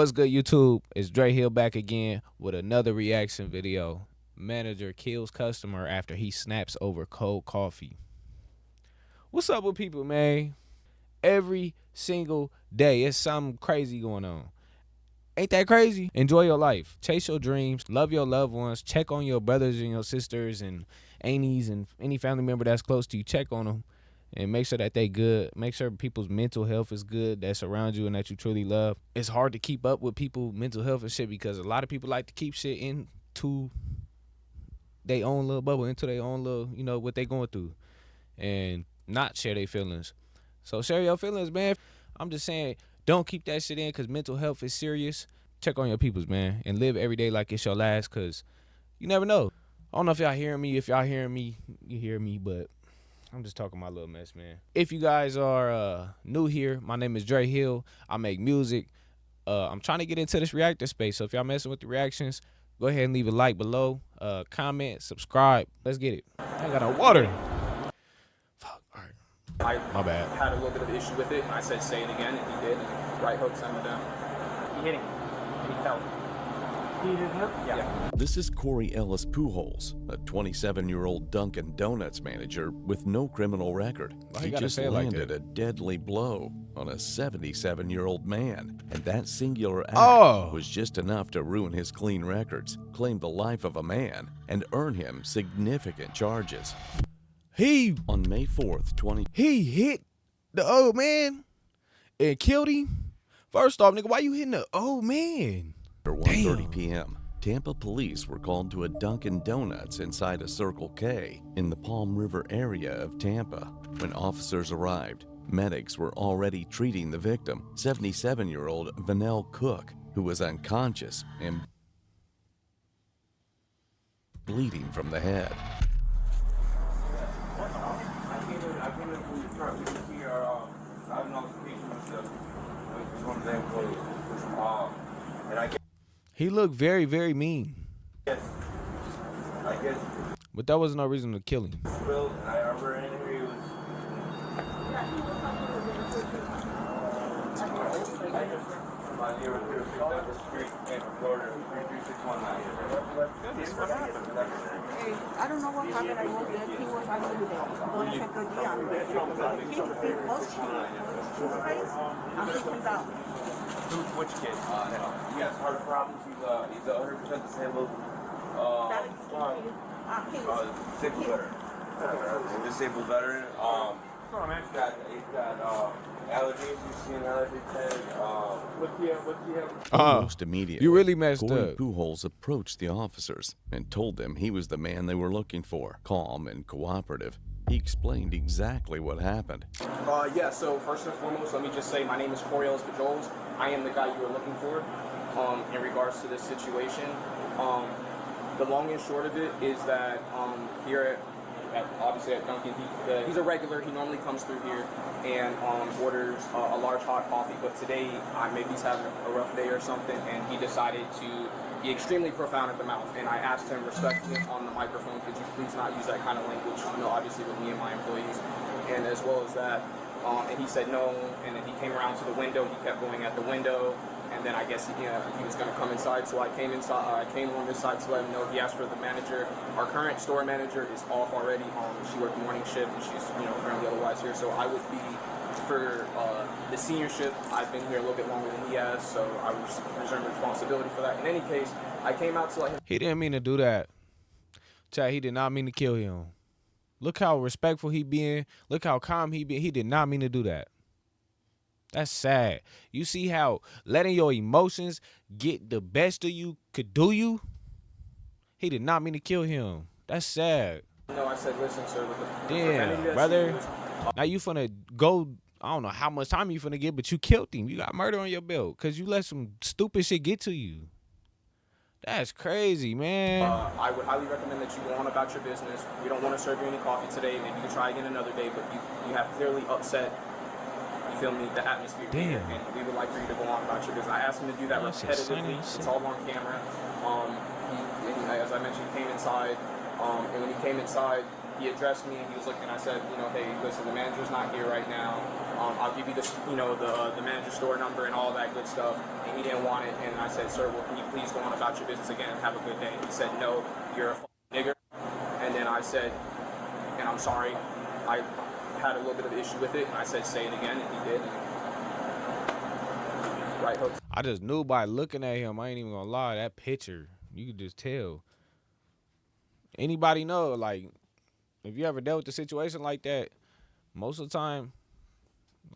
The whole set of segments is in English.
What's good, YouTube? It's Dre Hill back again with another reaction video. Manager kills customer after he snaps over cold coffee. What's up with people, man? Every single day, it's something crazy going on. Ain't that crazy? Enjoy your life. Chase your dreams. Love your loved ones. Check on your brothers and your sisters and aunties and any family member that's close to you. Check on them and make sure that they good. Make sure people's mental health is good that surround you and that you truly love. It's hard to keep up with people' mental health and shit because a lot of people like to keep shit into their own little bubble, into their own little, what they going through, and not share their feelings. So share your feelings, man. I'm just saying, don't keep that shit in because mental health is serious. Check on your peoples, man, and live every day like it's your last because you never know. I don't know if y'all hearing me. If y'all hearing me, you hear me, but I'm just talking my little mess, man. If you guys are new here, my name is Dre Hill. I make music. I'm trying to get into this reactor space, so if y'all messing with the reactions, go ahead and leave a like below, comment, subscribe. Let's get it. I ain't got no water. Fuck, all right. My bad. I had a little bit of an issue with it. I said say it again, and he did. Right hook sent him down. He hit him. And he fell. He hit him? Yeah. This is Corey Ellis Pujols, a 27-year-old Dunkin' Donuts manager with no criminal record. Why He you gotta just say it like landed that? a deadly blow on a 77-year-old man, and that singular act was just enough to ruin his clean records, claim the life of a man, and earn him significant charges. On May 4th, He hit the old man and killed him. First off, nigga, why you hitting the old man? At 1:30 p.m., Tampa police were called to a Dunkin' Donuts inside a Circle K in the Palm River area of Tampa. When officers arrived, medics were already treating the victim, 77-year-old Vanell Cook, who was unconscious and bleeding from the head. I came in from the truck. You can see our driving notification and stuff. It's one of them employees. And I He looked very, very mean. guess, But that was no reason to kill him. Will, and I remember in here he was. Somebody here was picked up the street in Florida, 33619. I don't know what happened. I was there. He was actually there. Don't check the G on it. He was his face and he came down. Which kid? He has heart problems. He's 100% disabled. That is Disabled veteran. Disabled veteran. He's got allergies. He's seen allergy tag. What's he have? Almost immediately, You really messed Corey up. Pujols approached the officers and told them he was the man they were looking for. Calm and cooperative, he explained exactly what happened. Yeah, so first and foremost, let me just say my name is Corey Ellis Pujols. I am the guy you were looking for in regards to this situation. The long and short of it is that here obviously at Dunkin', he's a regular. He normally comes through here and orders a large hot coffee. But today, maybe he's having a rough day or something, and he decided to be extremely profound at the mouth. And I asked him respectfully on the microphone, could you please not use that kind of language, obviously with me and my employees. And as well as that, and he said no, and then he came around to the window. He kept going at the window. And then I guess he was going to come inside, so I came inside. I came on this side to let him know. He asked for the manager. Our current store manager is off already. She worked morning shift, and she's currently otherwise here. So I would be for the senior shift. I've been here a little bit longer than he has, so I would reserve responsibility for that. In any case, I came out to let him. He didn't mean to do that. Chad, he did not mean to kill him. Look how respectful he being. Look how calm he being. He did not mean to do that. That's sad. You see how letting your emotions get the best of you could do you? He did not mean to kill him. That's sad. No, I said, listen, sir. With the Damn, brother. Now you finna go, I don't know how much time you finna get, but you killed him. You got murder on your belt because you let some stupid shit get to you. That's crazy, man. I would highly recommend that you go on about your business. We don't want to serve you any coffee today. Maybe you can try again another day, but you have clearly upset, you feel me, the atmosphere here, and we would like for you to go on about your business. I asked him to do that repetitively. It's all on camera. As I mentioned, he came inside, and when he came inside, he addressed me, and he was looking, I said, hey, listen, the manager's not here right now. I'll give you the, the manager's store number and all that good stuff. And he didn't want it. And I said, sir, well, can you please go on about your business again and have a good day? He said, no, you're a nigger. And then I said, and I'm sorry, I had a little bit of an issue with it. And I said, say it again, and he did. Right hooks. I just knew by looking at him, I ain't even gonna lie, that picture, you could just tell. Anybody know, like, if you ever dealt with a situation like that, most of the time,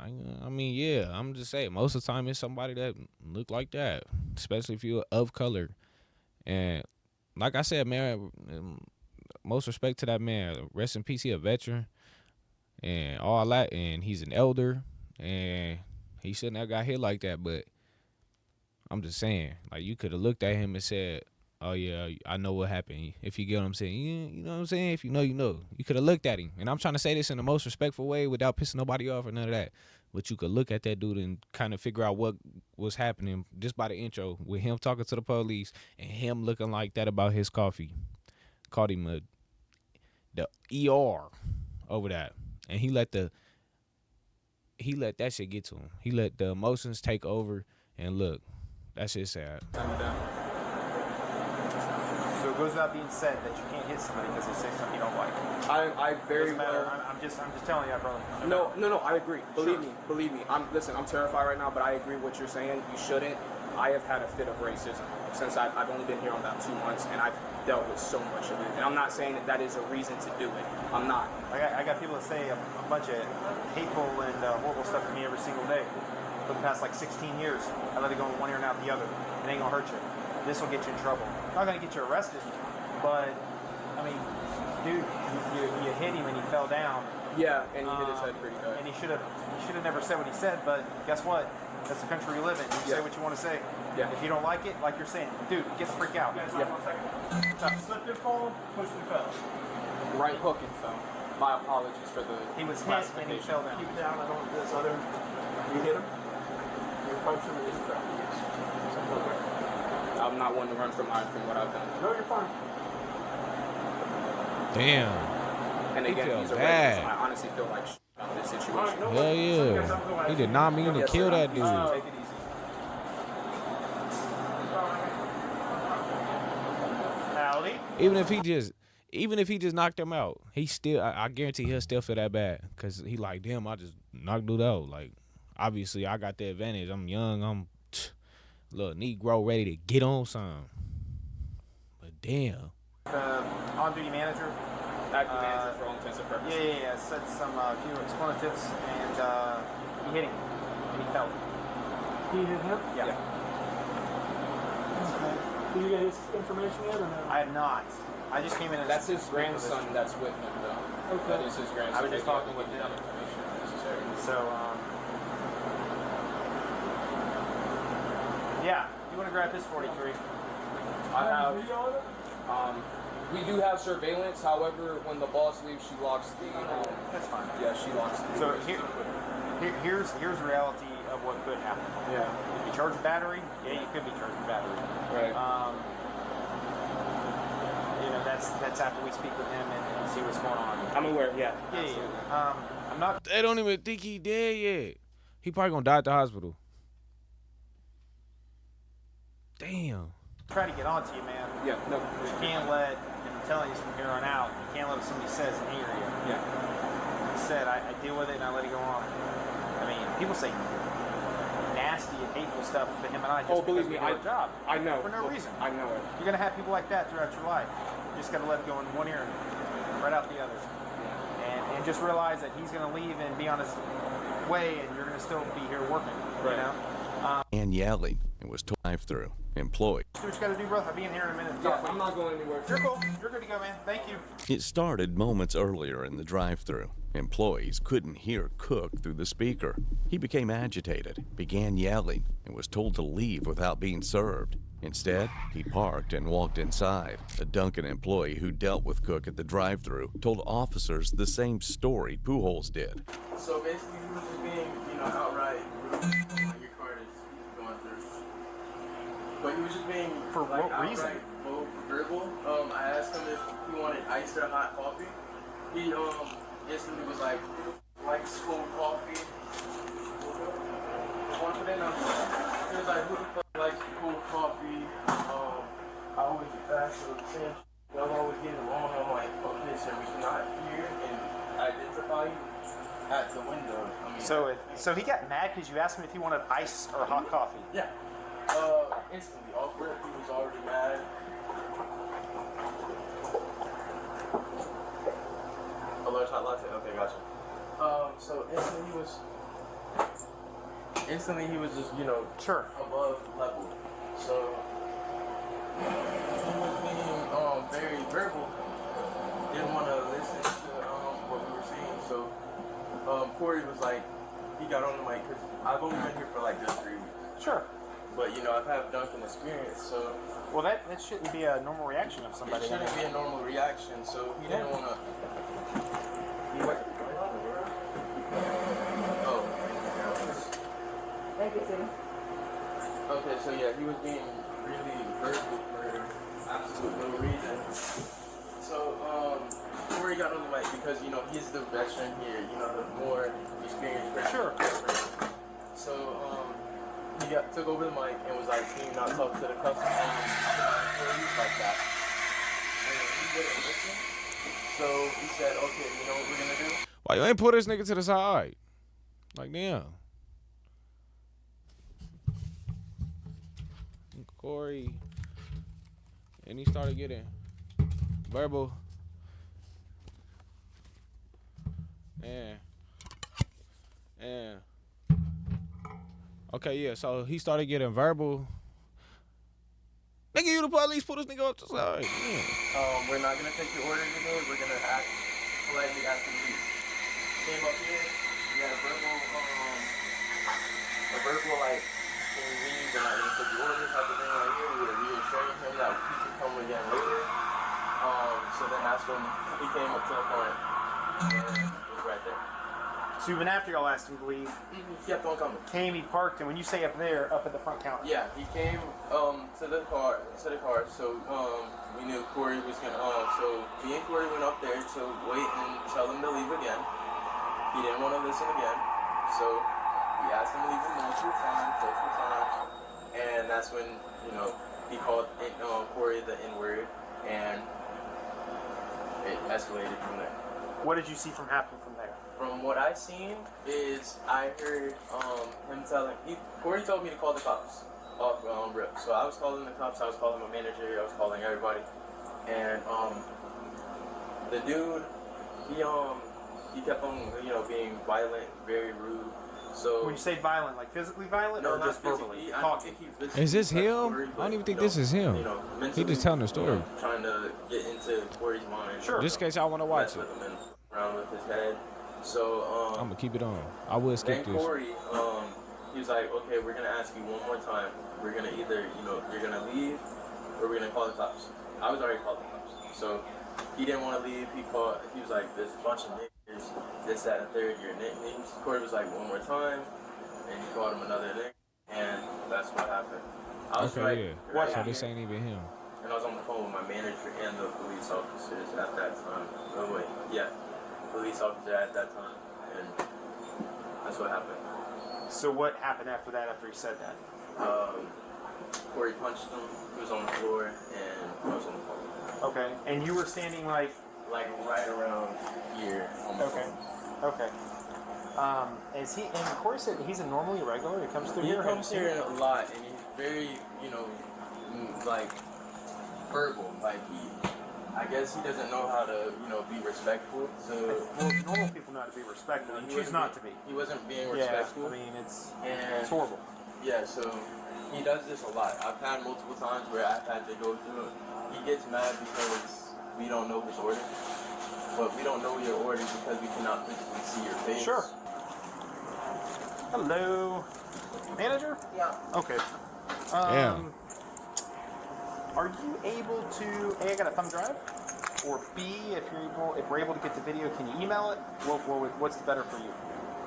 I mean, yeah, I'm just saying, most of the time it's somebody that look like that, especially if you're of color. And like I said, man, most respect to that man. Rest in peace, he a veteran and all that, and he's an elder, and he shouldn't have got hit like that, but I'm just saying, like, you could have looked at him and said, oh, yeah, I know what happened. If you get what I'm saying, you know what I'm saying? If you know, you know. You could have looked at him. And I'm trying to say this in the most respectful way without pissing nobody off or none of that. But you could look at that dude and kind of figure out what was happening just by the intro with him talking to the police and him looking like that about his coffee. Called him the ER over that. And he let that shit get to him. He let the emotions take over, and look, that shit's sad. So it goes without being said that you can't hit somebody because they say something you don't like. I very Doesn't matter. well. I'm just telling you, brother. No, I agree. Believe me. I'm terrified right now, but I agree what you're saying. You shouldn't. I have had a fit of racism since I've only been here on about 2 months, and I've dealt with so much of it. And I'm not saying that is a reason to do it. I'm not. I got people that say a bunch of hateful and horrible stuff to me every single day. For the past like 16 years, I let it go in one ear and out the other. It ain't gonna hurt you. This will get you in trouble. Not gonna get you arrested, but I mean, dude, you hit him and he fell down. Yeah, and he hit his head pretty good. And he should have never said what he said. But guess what? That's the country we live in. You say what you want to say. Yeah. If you don't like it, like you're saying, dude, get the freak out. Yeah. Slipped and fall, pushed and fell. Right hook and fell. My apologies for the He was hit and he fell down. Keep down. I don't this other. You hit him. You punched him and he fell. I'm not one to run from what I've done. No, you're fine. Damn. And He again, felt he's a bad. racist. I honestly feel like about this situation. Hell yeah. He did not mean to Yes, kill sir. that dude. Take it easy. Howdy. Even if he just knocked him out, he still, I guarantee he'll still feel that bad. Cause he like, damn, I just knocked dude out. Like, obviously I got the advantage. I'm young, I'm little Negro ready to get on some. But damn. The on-duty manager. Acting manager for all intents and purposes. Yeah. Said some few expletives and he hit him and he fell. He hit him? Yeah. Okay. Did you get his information yet or no? I have not. I just came in as That's his grandson that's with him, though. Okay. That is his grandson. I was just talking with Get him. that information if necessary. So, yeah, you want to grab this 43? I have. Video of it? We do have surveillance. However, when the boss leaves, she locks the. That's fine. Yeah, she locks the. So here's the reality of what could happen. Yeah. If you charge a battery, yeah, you could be charged a battery. Right. You know, that's after we speak with him and see what's going on. I'm aware. Yeah. Yeah. I'm not. They don't even think he dead yet. He probably gonna die at the hospital. Damn. Try to get on to you, man. Yeah. No. You can't let, and I'm telling you from here on out, you can't let what somebody says in hear you. Yeah. Like I said, I deal with it and I let it go on. I mean, people say nasty and hateful stuff to him and I just believe because me, we do our job. I know. For no reason. I know it. You're going to have people like that throughout your life. You just got to let it go in one ear and right out the other. And just realize that he's going to leave and be on his way and you're going to still be here working. Right. You know? And yelling and was told drive-through employee. Do what you got to do, bro. I'll be in here in a minute. Yeah, I'm not going anywhere. You're cool. You're good to go, man. Thank you. It started moments earlier in the drive-through. Employees couldn't hear Cook through the speaker. He became agitated, began yelling, and was told to leave without being served. Instead, he parked and walked inside. A Dunkin' employee who dealt with Cook at the drive-thru told officers the same story Pujols did. So basically, he was just being, outright rude when your card is going through. But he was just being For what reason? verbal. I asked him if he wanted iced or hot coffee. He instantly was like cold coffee. confident. He was like, who the fuck likes cold coffee? I always ask the same. Y'all always get it wrong. I'm like, okay, sir, we cannot hear and identify you at the window. I mean, So he got mad because you asked him if he wanted ice or hot coffee. yeah. Instantly off rip, he was already mad. A large hot latte. Okay, gotcha. So instantly he was just, you know, Sure. above level. So he was being very verbal. Didn't want to listen to what we were saying. So Corey was like, he got on the mic because I've only been here for like just 3 weeks. Sure. But you know, I've had Duncan experience, so Well, that shouldn't be a normal reaction of it somebody. shouldn't be a normal reaction. So he didn't want to. Oh. Thank you, sir. Okay, so yeah, he was being really verbal for absolute no reason. So Corey got on the mic because you know he's the veteran here, you know, the more experienced person. Sure. So he took over the mic and was like, "Can you not talk to the customer like that?" And he didn't listen. So he said, "Okay, you know what we're gonna do?" Why you ain't put this nigga to the side? Like, damn. Corey. And he started getting verbal. And okay, yeah, so he started getting verbal. Nigga, you the police, put this nigga up to the side. Yeah. We're not gonna take your order today. We're gonna politely ask you to leave. Came up here. We had a verbal like, can you leave? We're not gonna take your order type of thing right here. We were reassuring him that he could come again later. So then that's when he came up to the front and was right there. So even after y'all asked him to leave, He kept on coming. came, he parked, and when you say up there, up at the front counter. Yeah, he came to the car. So we knew Corey was gonna. So me and Corey went up there to wait and tell him to leave again. He didn't want to listen again, so we asked him to leave multiple times, and that's when he called Corey the N-word, and it escalated from there. What did you see from happen from there? From what I seen is I heard him telling Corey told me to call the cops off rip. So I was calling the cops, I was calling my manager, I was calling everybody. And the dude he kept on being violent, very rude. So When you say violent, like physically violent, or not just verbally? physically. I don't think he physically Is this touched him? Corey, I but, don't even think this is him. He mentally, just telling the story. Trying to get into Corey's mind. Sure. Just in case y'all want to watch Mess it, with him and around with his head. So I'm gonna keep it on. I will skip then this. Corey, he was like, okay, we're gonna ask you one more time. We're gonna either, you're gonna leave, or we're gonna call the cops. I was already called the cops, so he didn't want to leave. He was like, there's a bunch of niggas, this, that, and third. Your nicknames. Corey was like, one more time, and he called him another nigga, and that's what happened. I was Okay, yeah. right So here, this ain't even him. and I was on the phone with my manager and the police officers at that time. Oh wait, yeah, police officer at that time, and that's what happened. So what happened after that, after he said that? Corey punched him, he was on the floor, and I was on the phone. Okay. And you were standing like... Like right around here on the Okay. phone. Okay. Is he, and Corey said he's a normally regular, he comes through He here? comes here a lot, and he's very, like, verbal. Like, I guess he doesn't know how to, be respectful. So Well, normal people know how to be respectful, and he choose wasn't not to be. He wasn't being Yeah, respectful. I mean, it's And horrible. yeah, so he does this a lot. I've had multiple times where I've had to go through it. He gets mad because we don't know his order. But we don't know your order because we cannot physically see your face. Sure. Hello. Manager? Yeah. Okay. Yeah. Are you able to, A, I got a thumb drive, or B, if we're able to get the video, can you email it? What's better for you?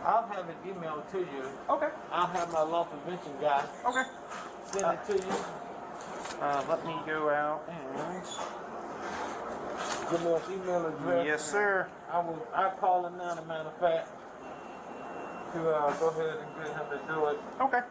I'll have it emailed to you. Okay. I'll have my law prevention guy Okay. send it to you. Let me go out and... Give me an email address. Yes, sir. I'll call him now, as a matter of fact. to go ahead and get him to do it. Okay.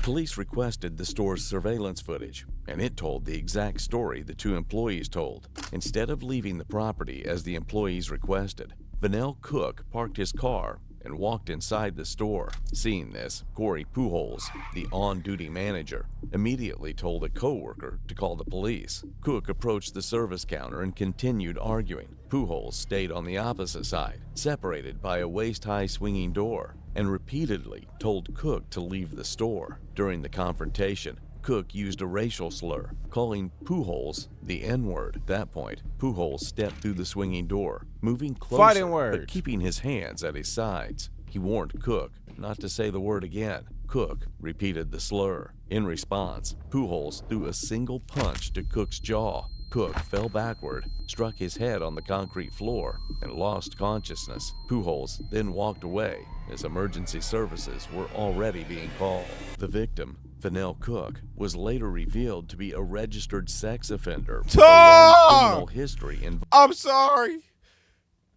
Police requested the store's surveillance footage, and it told the exact story the two employees told. Instead of leaving the property as the employees requested, Vanell Cook parked his car and walked inside the store. Seeing this, Corey Pujols, the on-duty manager, immediately told a coworker to call the police. Cook approached the service counter and continued arguing. Pujols stayed on the opposite side, separated by a waist-high swinging door, and repeatedly told Cook to leave the store. During the confrontation, Cook used a racial slur, calling Pujols the N-word. At that point, Pujols stepped through the swinging door, moving closer Fighting but words. keeping his hands at his sides. He warned Cook not to say the word again. Cook repeated the slur. In response, Pujols threw a single punch to Cook's jaw. Cook fell backward, struck his head on the concrete floor, and lost consciousness. Pujols then walked away as emergency services were already being called. The victim, Vanell Cook, was later revealed to be a registered sex offender with a long criminal history involved. I'm sorry.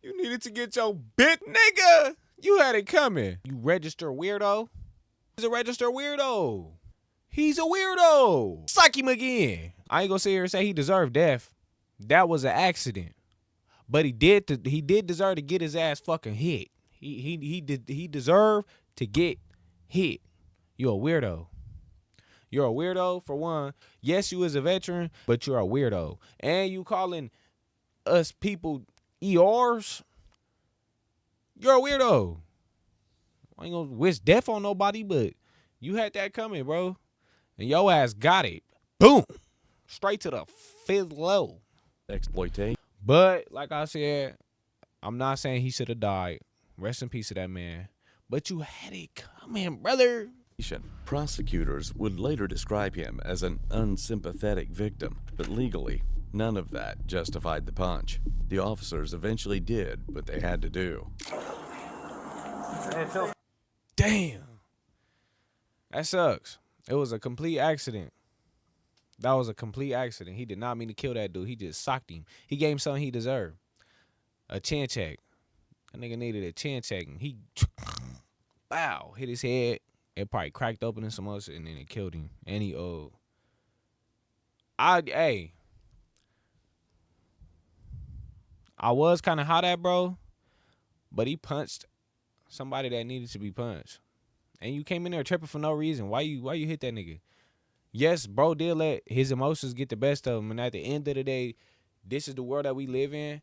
You needed to get your bit, nigga. You had it coming. You register weirdo. He's a registered weirdo. He's a weirdo. Psych him again. I ain't gonna sit here and say he deserved death. That was an accident. But he did deserve to get his ass fucking hit. He deserved to get hit. You're a weirdo. You're a weirdo for one. Yes, you is a veteran, but you're a weirdo. And you calling us people ERs? You're a weirdo. I ain't gonna wish death on nobody, but you had that coming, bro. And your ass got it. Boom. Straight to the fifth low. Exploitation. But, like I said, I'm not saying he should have died. Rest in peace to that man. But you had it coming, brother. Prosecutors would later describe him as an unsympathetic victim, but legally, none of that justified the punch. The officers eventually did what they had to do. Damn. That sucks. It was a complete accident. That was a complete accident. He did not mean to kill that dude. He just socked him. He gave him something he deserved. A chin check. That nigga needed a chin check. And he, bow, hit his head. It probably cracked open in some other shit, and then it killed him. And he old. I was kind of hot at bro, but he punched somebody that needed to be punched. And you came in there tripping for no reason. Why you hit that nigga? Yes, bro did let his emotions get the best of him. And at the end of the day, this is the world that we live in.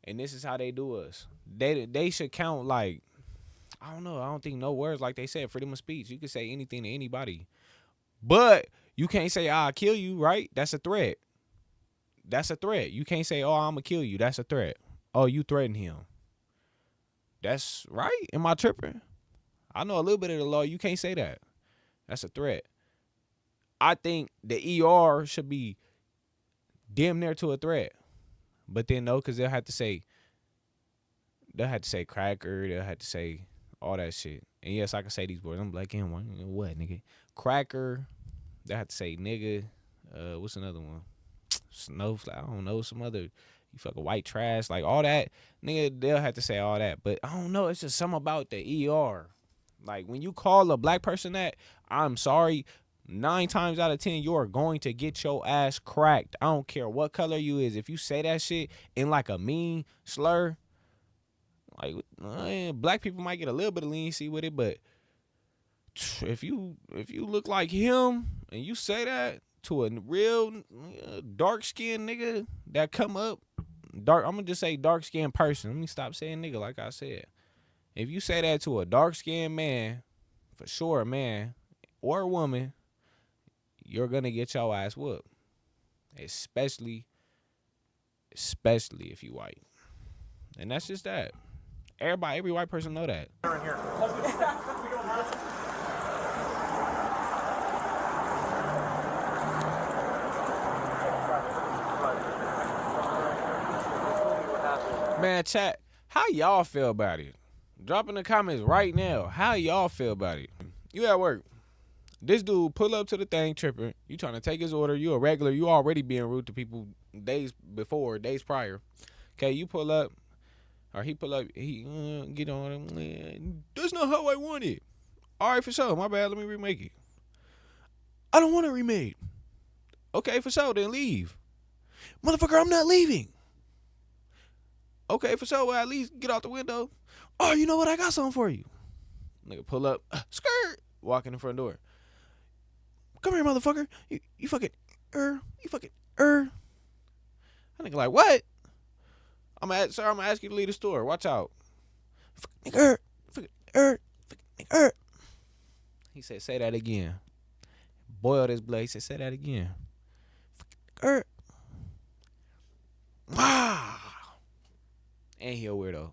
And this is how they do us. They should count like, I don't know. I don't think no words like they said, freedom of speech. You can say anything to anybody. But you can't say, I'll kill you, right? That's a threat. That's a threat. You can't say, oh, I'm going to kill you. That's a threat. Oh, you threatened him. That's right. Am I tripping? I know a little bit of the law. You can't say that. That's a threat. I think the ER should be damn near to a threat. But then no, because they'll have to say cracker. They'll have to say all that shit. And yes, I can say these words. I'm black and white. What, nigga? Cracker. They'll have to say nigga. What's another one? Snowflake. I don't know. Some other, you fucking white trash. Like all that. Nigga, they'll have to say all that. But I don't know. It's just something about the ER. Like when you call a black person that, I'm sorry, 9 times out of 10, you are going to get your ass cracked. I don't care what color you is. If you say that shit in like a mean slur, like black people might get a little bit of leniency with it, but if you look like him and you say that to a real dark skinned nigga that come up, I'm gonna just say dark skinned person. Let me stop saying nigga like I said. If you say that to a dark skinned man, for sure, a man or a woman, you're gonna get your ass whooped. Especially if you white. And that's just that. Every white person know that. Man, chat, how y'all feel about it? Drop in the comments right now. How y'all feel about it? You at work. This dude pull up to the thing tripping. You trying to take his order. You a regular. You already being rude to people days prior. Okay, you pull up. Or he pull up, he get on him. That's not how I want it. All right, for sure. My bad. Let me remake it. I don't want it remade. Okay, for sure. Then leave. Motherfucker, I'm not leaving. Okay, for sure. Well, at least get out the window. Oh, you know what? I got something for you. Nigga pull up. Skirt. Walk in the front door. Come here, motherfucker. You fucking You fucking That nigga like, what? Sir, I'm gonna ask you to leave the store. Watch out. Fucking Fucking He said, say that again. Boiled his blood. He said, say that again. Fucking Wow. And he a weirdo.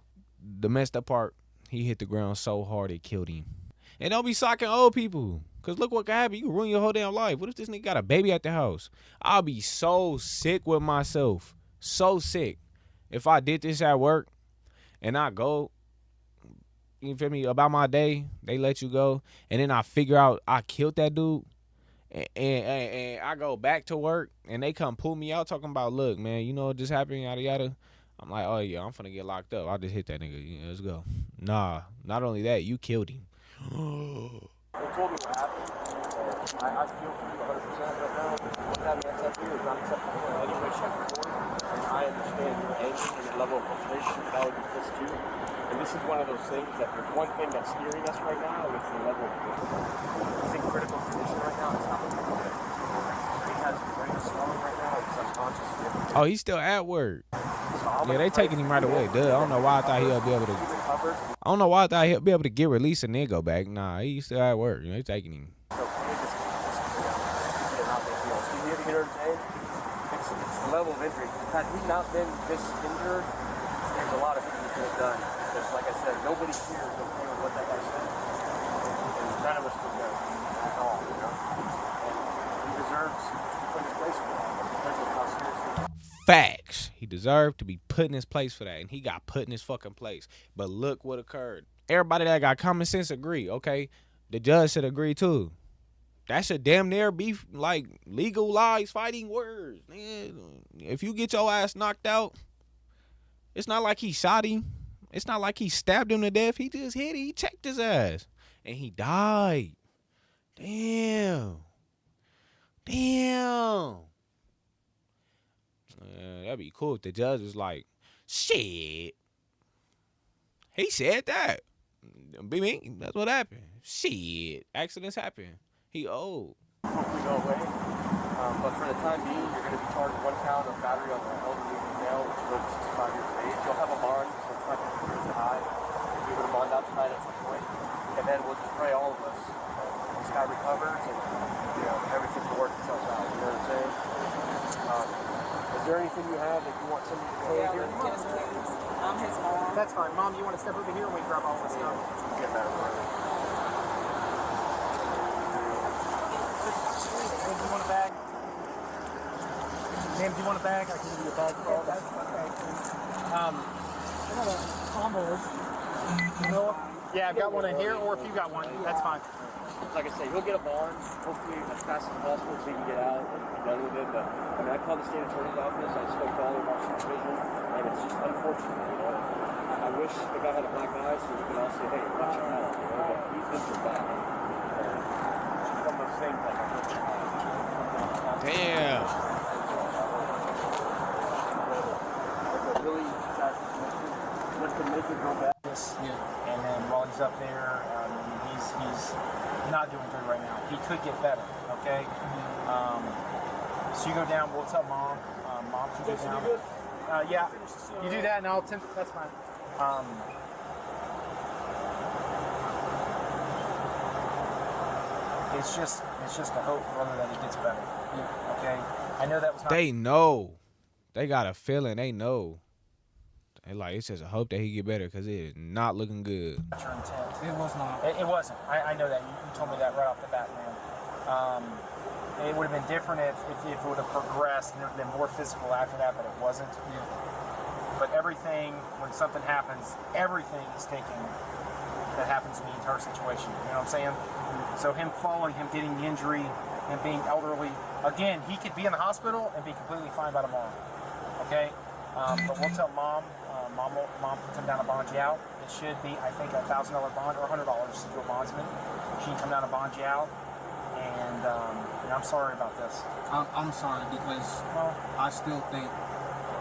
The messed up part, he hit the ground so hard it killed him. And don't be socking old people. Cause look what can happen. You can ruin your whole damn life. What if this nigga got a baby at the house? I'll be so sick with myself. So sick. If I did this at work and I go, you feel me, about my day, they let you go, and then I figure out I killed that dude, and I go back to work, and they come pull me out talking about, look, man, you know what just happened, yada, yada. I'm like, oh, yeah, I'm finna get locked up. I just hit that nigga. Yeah, let's go. Nah, not only that, you killed him. They told me what happened. I feel for you 100% right now. What having accepted is not acceptable in any way, shape, or form. And I understand your anger and your level of frustration, and that would be pissed too. And this is one of those things that there's one thing that's steering us right now, and it's the level of risk. He's in critical condition right now. It's not looking good. He has brain swelling right now. He's unconscious. Oh, he's still at work. Yeah, they taking him right away. Duh, I don't know why I thought he'll be able to. I don't know why I thought he'll be able to get released and then go back. Nah, he's still at work. You know, they taking him. It's the level of injury. Had he not been this injured, there's a lot of things he could have done. Just like I said, nobody here is okay with what that guy said. And none of us would know at all, you know? And he deserves to put in his place for that. Because of how seriously. Facts. He deserved to be put in his place for that, and he got put in his fucking place. But look what occurred. Everybody that got common sense agree, okay? The judge should agree too. That should damn near be like legalized fighting words. Man, if you get your ass knocked out, it's not like he shot him. It's not like he stabbed him to death. He just hit him. He checked his ass. And he died. Damn. That'd be cool if the judge was like, shit. He said that. Be me. That's what happened. Shit. Accidents happen. He old. Hopefully go away. But for the time being, you're going to be charged 1 count of battery on the elderly male, which is over 65 years of age. You'll have a bond, so it's not going to be really high. You're going to bond out tonight at some point. And then we'll just pray all of us. This guy recovers and, you know, everything will work itself out. You know what I'm saying? Is there anything you have that you want somebody to say here? Yes, please. I'm his mom. That's fine. Mom, you want to step over here and we grab all this stuff? Get that over. Do you want a bag? Ma'am, do you want a bag? I can give you a bag for all that. I got a combo. Yeah, I've got one in here, or if you got one, that's fine. Like I say, he'll get a bond, hopefully as fast as possible so he can get out and be done with it. But I mean, I called the state attorney's office, I spoke to all of our supervision, and it's just unfortunate, you know. I wish the guy had a black eye so we could all say, hey, watch your mouth, you know, but he's injured bad. From the same thing. Damn. It's a really sad situation. What could make it go bad? And then while he's up there, he's not doing good right now. He could get better, okay? So you go down, we'll tell Mom. Mom can go down. Yeah, you do that and I'll attempt, that's fine. It's just a hope, brother, that he gets better. Okay? I know that was not... They know. They got a feeling. They know. They like, it's just a hope that he get better because it is not looking good. Your intent. It was not. It wasn't. I know that. You told me that right off the bat, man. It would have been different if it would have progressed and it would have been more physical after that, but it wasn't. Yeah. But everything, when something happens, everything is taken that happens in the entire situation. You know what I'm saying? Mm-hmm. So him falling, him getting the injury, him being elderly, again, he could be in the hospital and be completely fine by tomorrow. Okay? But we'll tell Mom. mom can come down and bond you out. It should be, I think, $1,000 bond or $100 to a bondsman. She can come down and bond you out. And I'm sorry about this. I'm sorry because I still think,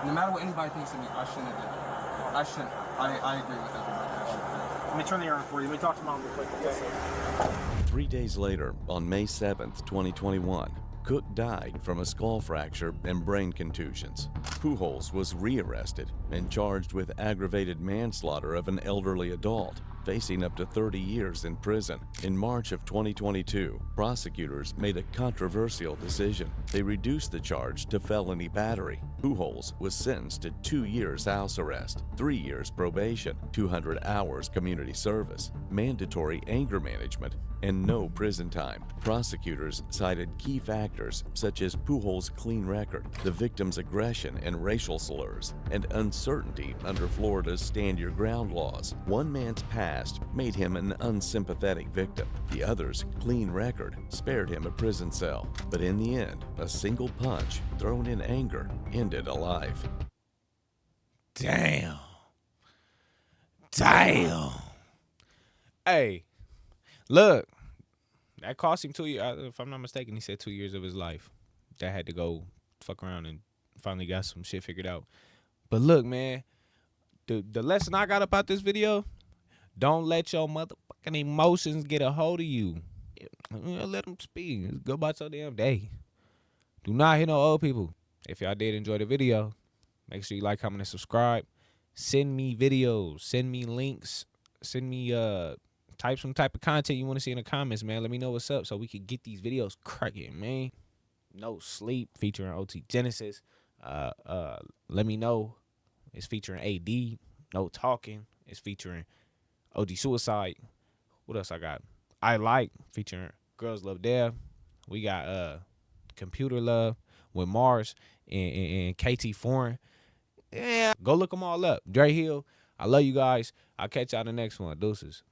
no matter what anybody thinks of me, I shouldn't have done it. I shouldn't. I agree with everybody. I shouldn't. Let me turn the air on for you. Let me talk to mom real quick. Okay? 3 days later, on May 7th, 2021, Cook died from a skull fracture and brain contusions. Pujols was rearrested and charged with aggravated manslaughter of an elderly adult, facing up to 30 years in prison. In March of 2022, prosecutors made a controversial decision. They reduced the charge to felony battery. Pujols was sentenced to 2 years house arrest, 3 years probation, 200 hours community service, mandatory anger management, and no prison time. Prosecutors cited key factors such as Pujols' clean record, the victim's aggression and racial slurs, and uncertainty under Florida's stand your ground laws. One man's past made him an unsympathetic victim. The other's clean record spared him a prison cell. But in the end, a single punch thrown in anger ended a life. Damn. Hey, look, that cost him 2 years. If I'm not mistaken, he said 2 years of his life. That had to go fuck around and finally got some shit figured out. But look, man, the lesson I got about this video, don't let your motherfucking emotions get a hold of you. Let them speak. Go about your damn day. Do not hit no old people. If y'all did enjoy the video, make sure you like, comment, and subscribe. Send me videos. Send me links. Send me type some type of content you want to see in the comments, man. Let me know what's up so we can get these videos cracking, man. No Sleep featuring OT Genesis. Let Me Know. It's featuring AD. No Talking. It's featuring OG Suicide. What else I got? I Like featuring Girls Love Death. We got Computer Love with Mars and KT Foreign. Yeah, go look them all up. Dre Hill, I love you guys. I'll catch y'all in the next one. Deuces.